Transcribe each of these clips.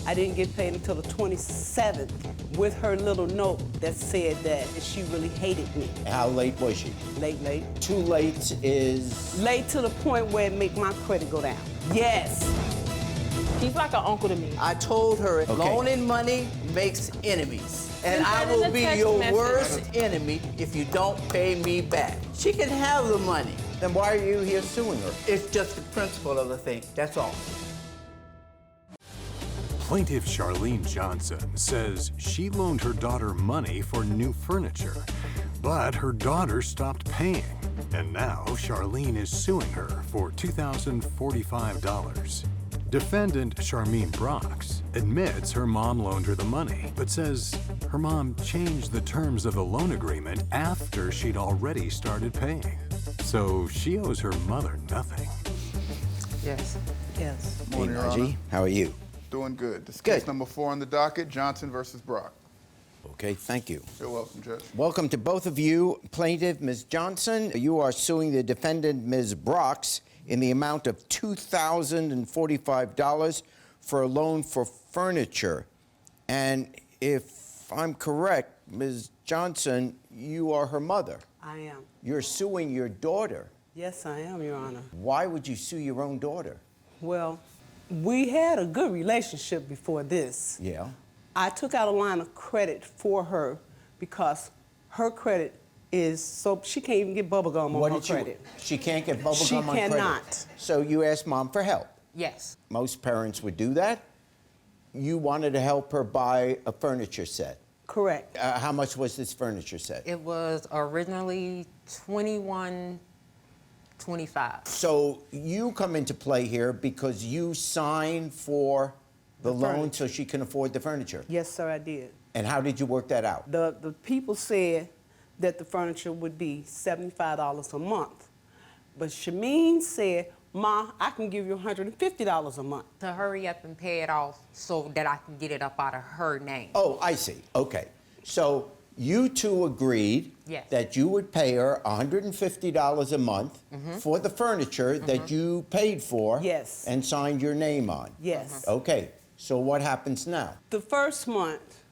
I didn't get paid until the 27th with her little note that said that she really hated me. How late was she? Late. Too late is? Late to the point where it make my credit go down. Yes. He's like an uncle to me. I told her loaning money makes enemies. And I will be your worst enemy if you don't pay me back. She can have the money. Then why are you here suing her? It's just the principle of the thing, that's all. Plaintiff Charlene Johnson says she loaned her daughter money for new furniture, but her daughter stopped paying. And now Charlene is suing her for $2,045. Defendant Sharmeen admits her mom loaned her the money, but says her mom changed the terms of the loan agreement after she'd already started paying. So she owes her mother nothing. Yes. Yes. Hey, Najee, how are you? Doing good. This is case number 4 on the docket, Johnson versus Brock. Okay, thank you. You're welcome, Judge. Welcome to both of you. Plaintiff, Ms. Johnson, you are suing the defendant, Ms. Brox, in the amount of $2,045 for a loan for furniture. And if I'm correct, Ms. Johnson, you are her mother. I am. You're suing your daughter. Yes, I am, Your Honor. Why would you sue your own daughter? Well, we had a good relationship before this. Yeah. I took out a line of credit for her because her credit is so she can't even get bubble gum on her credit. She can't get bubble gum on credit? She cannot. So you asked Mom for help? Yes. Most parents would do that. You wanted to help her buy a furniture set. Correct. How much was this furniture set? It was originally $21.25. So you come into play here because you signed for the loan so she can afford the furniture? Yes, sir, I did. And how did you work that out? The people said that the furniture would be $75 a month. But Sharmeen said, Ma, I can give you $150 a month. To hurry up and pay it off so that I can get it up out of her name. Oh, I see. Okay. So you two agreed that you would pay her $150 a month for the furniture that you paid for and signed your name on. Yes. Okay. So what happens now? The first month,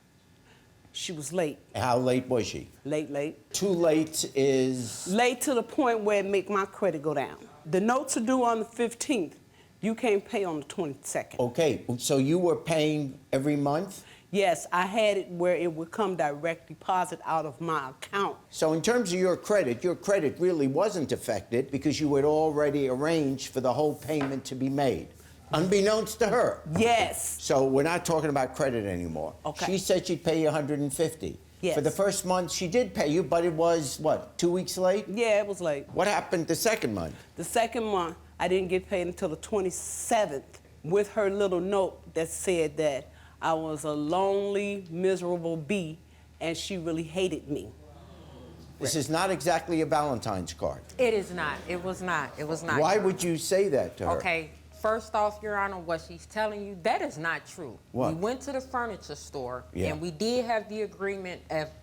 she was late. How late was she? Late. Too late is? Late to the point where it make my credit go down. The notes are due on the 15th. You can't pay on the 22nd. Okay, so you were paying every month? Yes, I had it where it would come direct deposit out of my account. So in terms of your credit really wasn't affected because you had already arranged for the whole payment to be made, unbeknownst to her. Yes. So we're not talking about credit anymore. Okay. She said she'd pay you $150. Yes. For the first month, she did pay you, but it was, what, 2 weeks late? Yeah, it was late. What happened the second month? The second month, I didn't get paid until the 27th with her little note that said that I was a lonely, miserable bee, and she really hated me. This is not exactly a Valentine's card. It is not. It was not. It was not. Why would you say that to her? Okay. First off, Your Honor, what she's telling you, that is not true. What? We went to the furniture store, and we did have the agreement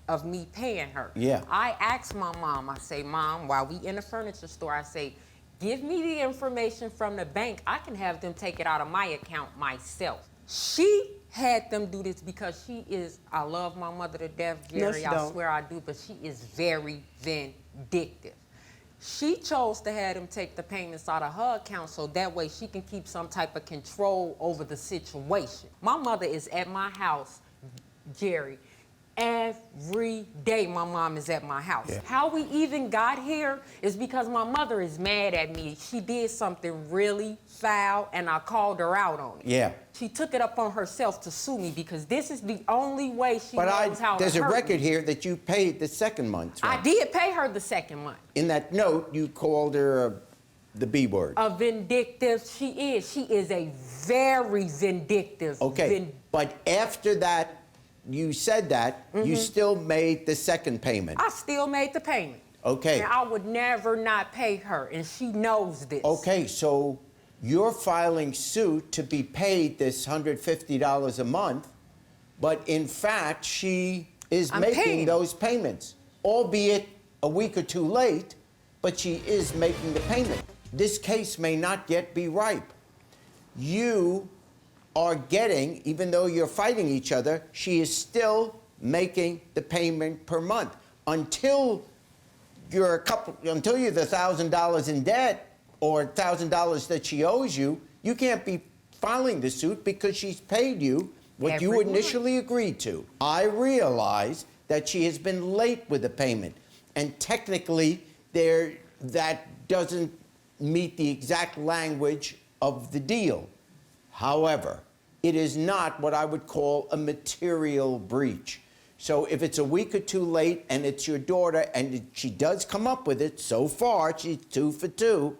of me paying her. Yeah. I asked my mom, I say, Mom, while we in the furniture store, I say, give me the information from the bank. I can have them take it out of my account myself. She had them do this because she is, I love my mother to death, Jerry, I swear I do, but she is very vindictive. She chose to have them take the payments out of her account so that way she can keep some type of control over the situation. My mother is at my house, Jerry. Every day my mom is at my house. Yeah. How we even got here is because my mother is mad at me. She did something really foul and I called her out on it. Yeah. She took it upon herself to sue me because this is the only way she knows how to hurt me. There's a record here that you paid the second month. I did pay her the second month. In that note, you called her the B word. A vindictive, she is. She is a very vindictive. Okay, but after that, you said that, you still made the second payment. I still made the payment. Okay. And I would never not pay her, and she knows this. Okay, so you're filing suit to be paid this $150 a month, but in fact, she is making those payments, albeit a week or two late, but she is making the payment. This case may not yet be ripe. You are getting, even though you're fighting each other, she is still making the payment per month until you're until you're the $1,000 in debt or $1,000 that she owes you. You can't be filing the suit because she's paid you what you initially agreed to. I realize that she has been late with the payment, and technically that doesn't meet the exact language of the deal. However, it is not what I would call a material breach. So if it's a week or two late and it's your daughter and she does come up with it, so far she's 2 for 2,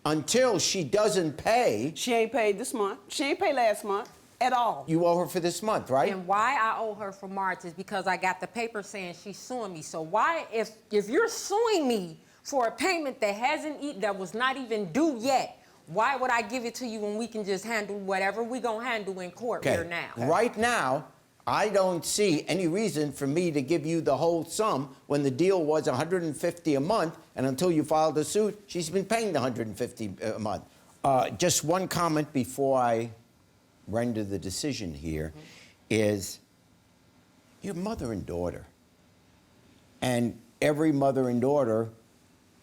until she doesn't pay. She ain't paid this month. She ain't paid last month at all. You owe her for this month, right? And why I owe her for March is because I got the paper saying she's suing me. So why, if you're suing me for a payment that was not even due yet, why would I give it to you when we can just handle whatever we gonna handle in court here now? Right now, I don't see any reason for me to give you the whole sum when the deal was $150 a month, and until you filed the suit, she's been paying the $150 a month. Just one comment before I render the decision here is your mother and daughter. And every mother and daughter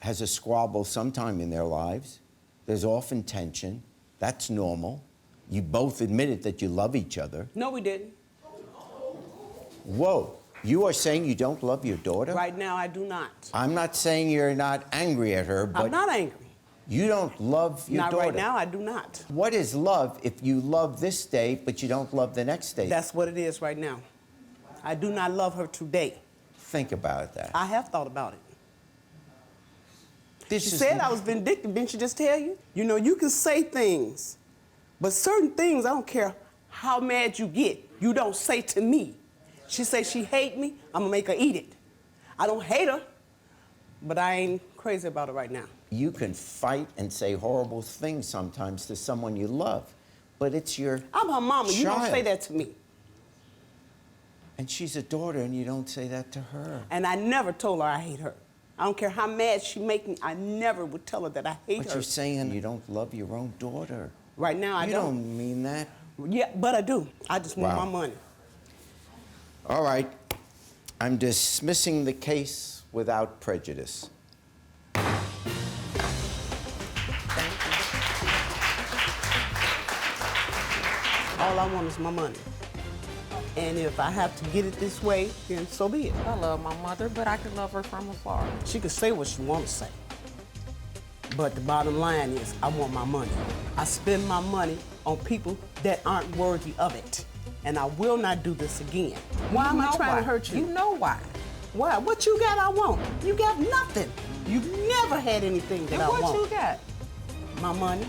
has a squabble sometime in their lives. There's often tension. That's normal. You both admitted that you love each other. No, we didn't. Whoa. You are saying you don't love your daughter? Right now, I do not. I'm not saying you're not angry at her, but I'm not angry. you don't love your daughter. Not right now, I do not. What is love if you love this day, but you don't love the next day? That's what it is right now. I do not love her today. Think about that. I have thought about it. This She is said I was vindictive, didn't she just tell you? You know, you can say things, but certain things, I don't care how mad you get, you don't say to me. She say she hate me, I'm gonna make her eat it. I don't hate her, but I ain't crazy about it right now. You can fight and say horrible things sometimes to someone you love, but it's your I'm her mama, you don't child. say that to me. And she's a daughter, and you don't say that to her. And I never told her I hate her. I don't care how mad she make me, I never would tell her that I hate But her. you're saying you don't love your own daughter. Right now, I You don't mean that. Yeah, but I do. I just want Wow. my money. All right. I'm dismissing the case without prejudice. All I want is my money. And if I have to get it this way, then so be it. I love my mother, but I can love her from afar. She can say what she wants to say. But the bottom line is, I want my money. I spend my money on people that aren't worthy of it. And I will not do this again. Why am I trying to hurt you? You know why. Why? What you got I want? You got nothing. You've never had anything that I want. What you got? My money.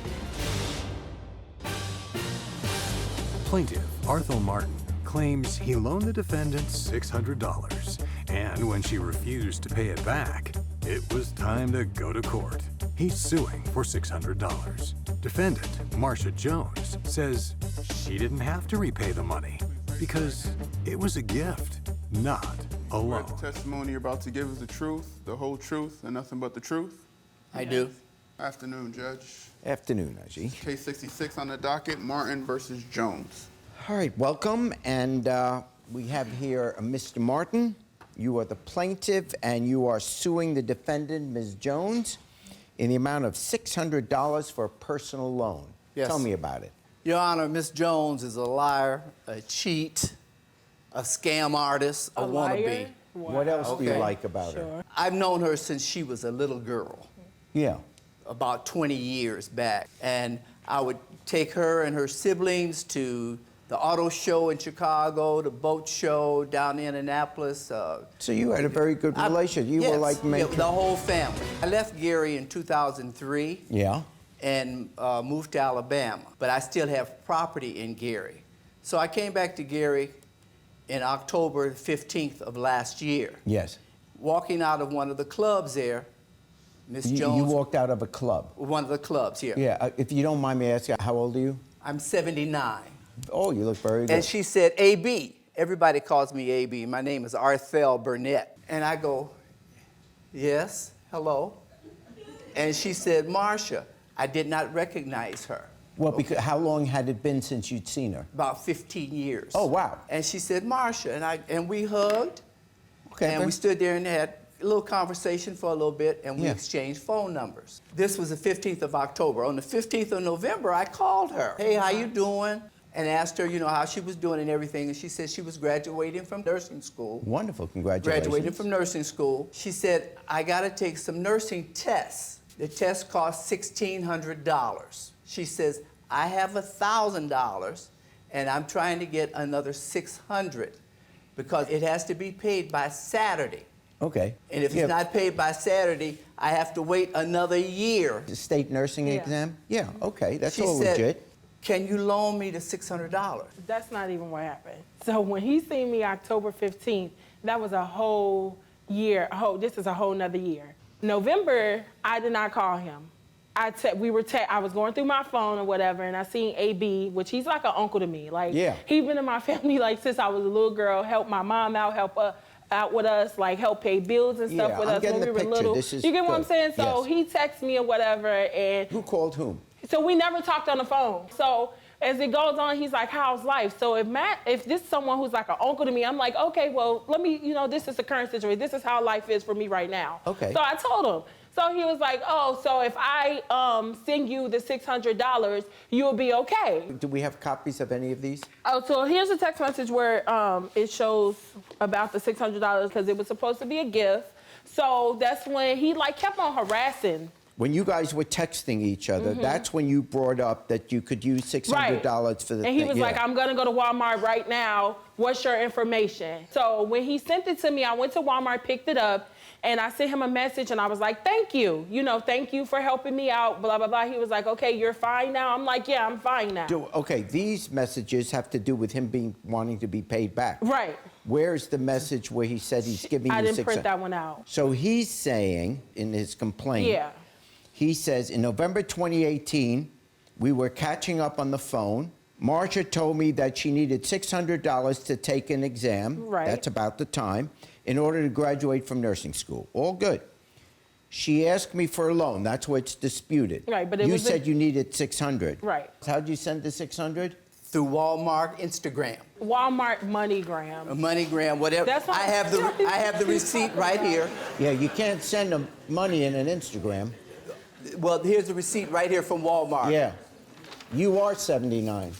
Plaintiff Arthel Martin claims he loaned the defendant $600, and when she refused to pay it back, it was time to go to court. He's suing for $600. Defendant Marsha Jones says she didn't have to repay the money because it was a gift, not a loan. The testimony you're about to give is the truth, the whole truth, and nothing but the truth. I do. Afternoon, Judge. Afternoon, Najee. Case 66 on the docket, Martin versus Jones. All right, welcome. And we have here Mr. Martin. You are the plaintiff, and you are suing the defendant, Ms. Jones, in the amount of $600 for a personal loan. Yes. Tell me about it. Your Honor, Miss Jones is a liar, a cheat, a scam artist, a wannabe. What else do you Okay. like about her? I've known her since she was a little girl, Yeah. about 20 years back. And I would take her and her siblings to the auto show in Chicago, the boat show down in Annapolis. So you had a very good relationship. You were Yes, like mentor. the whole family. I left Gary in 2003 Yeah. and moved to Alabama, but I still have property in Gary. So I came back to Gary in October 15th of last year. Yes. Walking out of one of the clubs there, Miss You Jones, walked out of a club. one of the clubs here. Yeah. If you don't mind me asking, how old are you? I'm 79. Oh, you look very good. And she said, AB. Everybody calls me AB. My name is Arthel Burnett. And I go, yes, hello. And she said, Marsha. I did not recognize her. Well, because how long had it been since you'd seen her? About 15 years. Oh, wow. And she said, Marsha, and we hugged, Okay. and we stood there and had a little conversation for a little bit, and we exchanged phone numbers. This was the 15th of October. On the 15th of November, I called her. Hey, how you doing? And asked her, how she was doing and everything. And she said she was graduating from nursing school. Wonderful, congratulations. Graduated from nursing school. She said, I got to take some nursing tests. The test cost $1,600. She says, I have $1,000, and I'm trying to get another $600 because it has to be paid by Saturday. Okay. And if it's not paid by Saturday, I have to wait another year. The state nursing exam? Yeah, okay, that's She all said, legit. Can you loan me the $600? That's not even what happened. So when he seen me October 15th, that was a whole year. This is a whole nother year. November, I did not call him. I was going through my phone or whatever, and I seen AB, which he's like an uncle to me. Like, he's been in my family like since I was a little girl. Helped my mom out, help out with us, like help pay bills and stuff with us when we were little. You get what I'm saying? So he texted me or whatever, and who called whom? So we never talked on the phone. So as it goes on, he's like, how's life? So if this is someone who's like an uncle to me, I'm like, okay, well, let me, this is the current situation. This is how life is for me right now. Okay. So I told him. So he was like, oh, so if I send you the $600, you'll be okay. Do we have copies of any of these? Oh, so here's a text message where it shows about the $600 because it was supposed to be a gift. So that's when he kept on harassing. When you guys were texting each other, that's when you brought up that you could use $600 for the thing. And he was like, I'm going to go to Walmart right now. What's your information? So when he sent it to me, I went to Walmart, picked it up, and I sent him a message, and I was like, thank you. Thank you for helping me out, blah, blah, blah. He was like, okay, you're fine now? I'm like, yeah, I'm fine now. Okay, these messages have to do with him wanting to be paid back. Right. Where's the message where he said he's giving you $600? I didn't print that one out. So he's saying in his complaint, he says, in November 2018, we were catching up on the phone. Marsha told me that she needed $600 to take an exam. Right. That's about the time, in order to graduate from nursing school. All good. She asked me for a loan. That's what's disputed. Right, but you said you needed $600. Right. How'd you send the $600? Through Walmart Instagram. Walmart MoneyGram. MoneyGram, whatever. That's what I have the receipt right here. Yeah, you can't send them money in an Instagram. Well, here's the receipt right here from Walmart. Yeah. You are 79.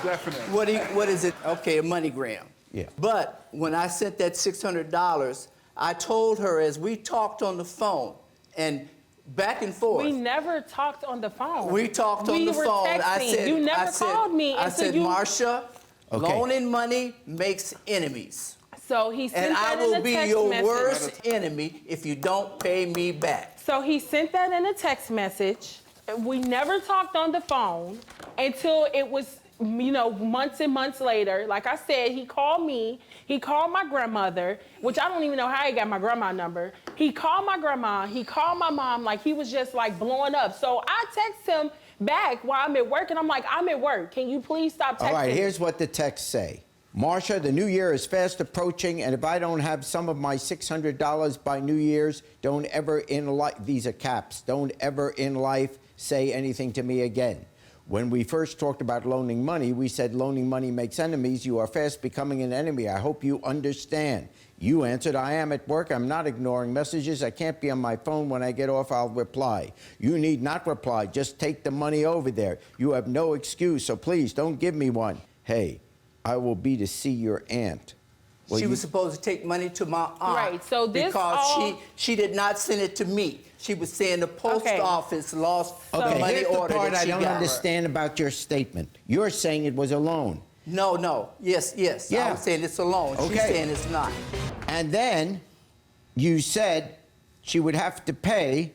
Definitely. What is it? Okay, a MoneyGram. Yeah. But when I sent that $600, I told her as we talked on the phone and back and forth. We never talked on the phone. We talked on the phone. Texting. I said, you never called me. I said, Marsha, loaning money makes enemies. So he sent and that I will in a be text your message. worst enemy if you don't pay me back. So he sent that in a text message. We never talked on the phone until it was, months and months later. Like I said, he called me. He called my grandmother, which I don't even know how he got my grandma number. He called my grandma. He called my mom. Like he was just blowing up. So I text him back while I'm at work, and I'm like, I'm at work. Can you please stop texting? All right, here's what the texts say. Marsha, the new year is fast approaching, and if I don't have some of my $600 by New Year's, don't ever in life, these are caps, don't ever in life say anything to me again. When we first talked about loaning money, we said loaning money makes enemies. You are fast becoming an enemy. I hope you understand. You answered, I am at work. I'm not ignoring messages. I can't be on my phone. When I get off, I'll reply. You need not reply. Just take the money over there. You have no excuse, so please don't give me one. Hey, I will be to see your aunt. Well, she was supposed to take money to my aunt. Right, so this because she did not send it to me. She was saying the post office lost the money here's order the part that she I don't got. understand about your statement. You're saying it was a loan. No. Yes. Yeah. I'm saying it's a loan. Okay. She's saying it's not. And then you said she would have to pay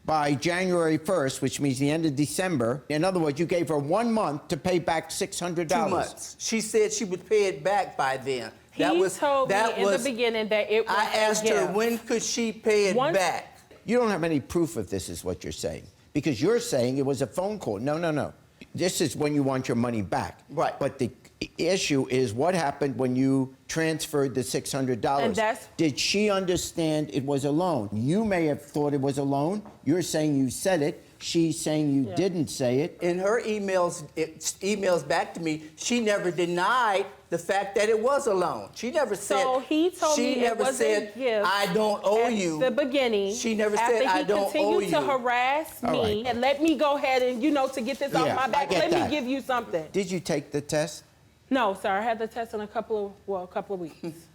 by January 1st, which means the end of December. In other words, you gave her 1 month to pay back $600. 2 months. She said she would pay it back by then. He told me in the beginning that it was I asked her when could she pay it back. You don't have any proof of this is what you're saying. Because you're saying it was a phone call. No. This is when you want your money back. Right. But the issue is what happened when you transferred the $600. And Did she understand it was a loan? You may have thought it was a loan. You're saying you said it, She's saying you didn't say it. In her emails back to me, she never denied the fact that it was a loan. She never said. So he told me it was a gift. I don't owe you. At the beginning. She never said I don't owe you. After he continued to harass me and let me go ahead and, to get this off my back, let me give you something. Did you take the test? No, sir. I had the test in a couple of weeks.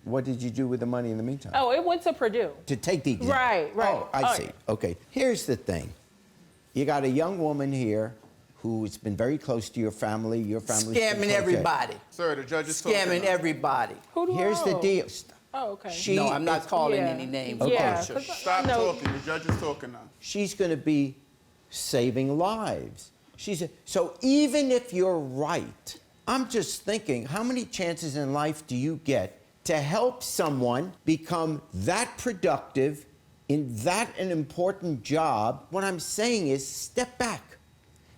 What did you do with the money in the meantime? Oh, it went to Purdue. To take the exam? Right. Oh, I see. Okay. Here's the thing. You got a young woman here who's been very close to your family. Your family's scamming everybody. Sir, the judge is talking scamming now. everybody. Who do I Here's the owe? deal. Oh, okay. No, I'm not calling any names. Yeah. Okay. Stop talking. The judge is talking now. She's going to be saving lives. So even if you're right, I'm just thinking, how many chances in life do you get to help someone become that productive in that an important job? What I'm saying is step back.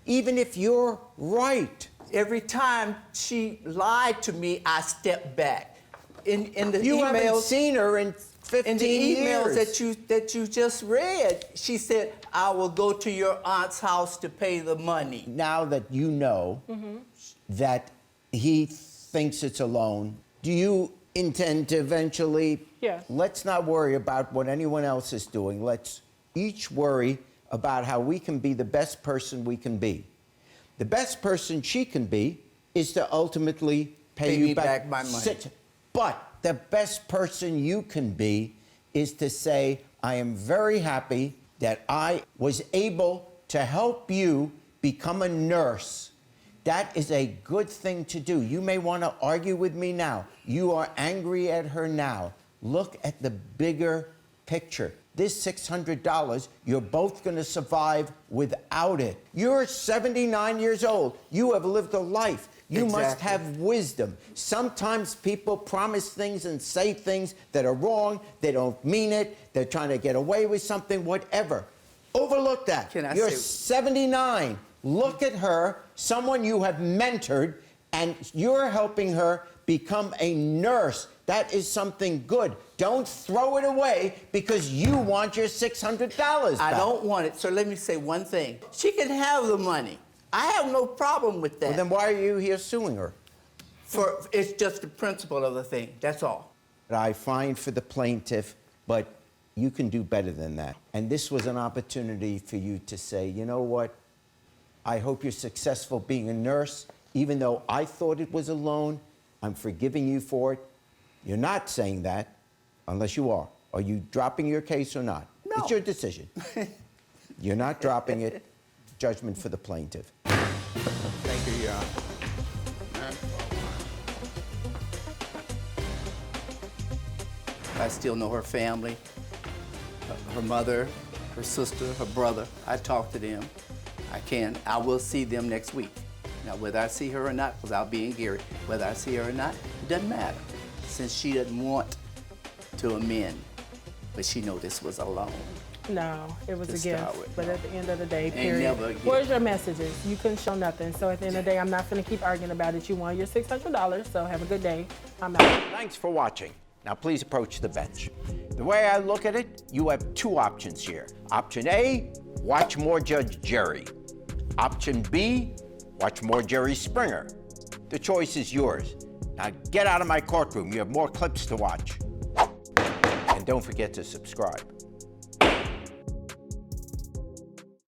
Even if you're right. Every time she lied to me, I stepped back. In the You haven't emails, seen her in 15 in the emails years. that you just read, she said, "I will go to your aunt's house to pay the money." Now that you know that he thinks it's a loan, do you intend to eventually? Yes. Let's not worry about what anyone else is doing. Let's each worry about how we can be the best person we can be. The best person she can be is to ultimately pay you me back my money. But the best person you can be is to say, I am very happy that I was able to help you become a nurse. That is a good thing to do. You may want to argue with me now. You are angry at her now. Look at the bigger picture. This $600, you're both going to survive without it. You're 79 years old. You have lived a life. You must have wisdom. Sometimes people promise things and say things that are wrong. They don't mean it. They're trying to get away with something, whatever. Overlook that. You're 79. Look at her, someone you have mentored, and you're helping her become a nurse. That is something good. Don't throw it away because you want your $600 back. I don't want it. So let me say one thing. She can have the money. I have no problem with that. Well, then why are you here suing her? It's just the principle of the thing. That's all. I find for the plaintiff, but you can do better than that. And this was an opportunity for you to say, you know what? I hope you're successful being a nurse. Even though I thought it was a loan, I'm forgiving you for it. You're not saying that, unless you are. Are you dropping your case or not? No. It's your decision. You're not dropping it. Judgment for the plaintiff. Thank you, I still know her family, her mother, her sister, her brother. I talk to them. I will see them next week. Now, whether I see her or not, because I'll be in Gary, whether I see her or not, it doesn't matter, since she doesn't want to amend, but she know this was a loan. No, it was To a start gift. with, But no. at the end of the day, Ain't period. never a gift. Where's your messages? You couldn't show nothing. So at the end of the day, I'm not going to keep arguing about it. You won your $600, so have a good day. I'm out. Thanks for watching. Now please approach the bench. The way I look at it, you have two options here. Option A, watch more Judge Jerry. Option B, watch more Jerry Springer. The choice is yours. Now get out of my courtroom. You have more clips to watch. And don't forget to subscribe.